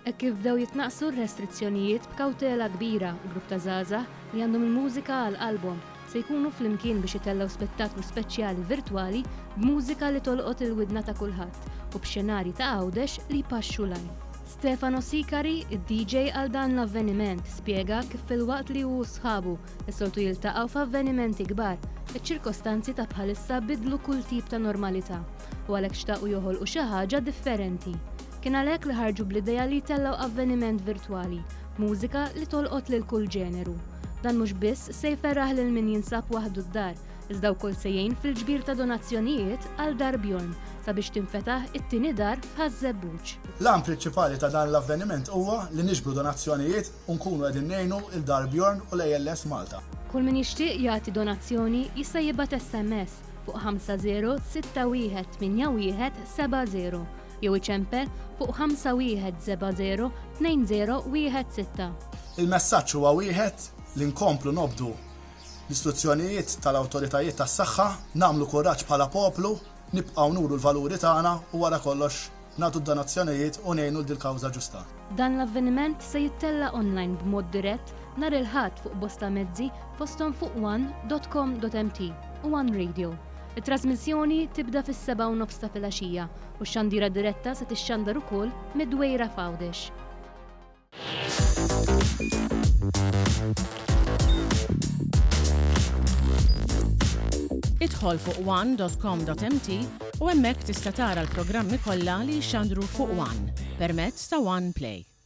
Hekk kif bdew jitnaqsu r-restrizzjonijiet b'kawtela kbira, grupp ta' żgħażagħ li għandhom il-mużika għall-qalbhom se jkunu flimkien biex itellgħu spettaklu speċjali virtwali b'mużika li tolqot il-widna ta' kulħadd u b'xenarji ta' Għawdex li jpaxxu l-għajn. Stefano Sicari, id-DJ għal dan l-avveniment, spjega kif fil-waqt li hu sħabu s-soltu jiltaqgħu f'avvenimenti kbar, iċ-ċirkostanzi ta' bħalissa bidlu kull tip ta' normalità u għalhekk xtaqu joħolqu xi ħaġa differenti. Kien għalhekk li ħarġu bl-idea li jtellgħu avveniment virtwali, mużika li tolqot lil kull ġeneru. Dan mhux biss se jferraħ lil min jinsab waħdu d-dar, iżda wkoll se jgħin fil-ġbir ta' donazzjonijiet għal Dar Bjorn sabiex tinfetaħ it-tieni dar f'ħaż-żebbuġ. L-għan prinċipali ta' dan l-avveniment huwa li niġbru donazzjonijiet u nkunu qegħdin ngħinu il-Dar Bjorn u l-ALS Malta. Kull min jixtieq jagħti donazzjoni jista' jibgħat SMS fuq 50618170 jew iċempel fuq 5170 2016. Il-messaġġ huwa wieħed li nkomplu nobdu l-istruzzjonijiet tal-awtoritajiet tas-saħħa, nagħmlu kuraġġ bħala poplu, nibqgħu nuru l-valuri tagħna u wara kollox nagħtu d-donazzjonijiet u ngħinu lil kawża ġusta. Dan l-avveniment se jittella online b'mod dirett nhar il-ħadd fuq bosta mezzi fosthom fuq one.com.mt u One Radio. It-trasmissjoni tibda fis-sebgħa u nofs ta' filgħaxija u x-xandira diretta se tixxandar ukoll mid-dwejra f'Għawdex. Idħol fuq one.com.mt u hemmhekk tista' tara l-programmi kollha li jixxandru fuq One permezz ta' One Play.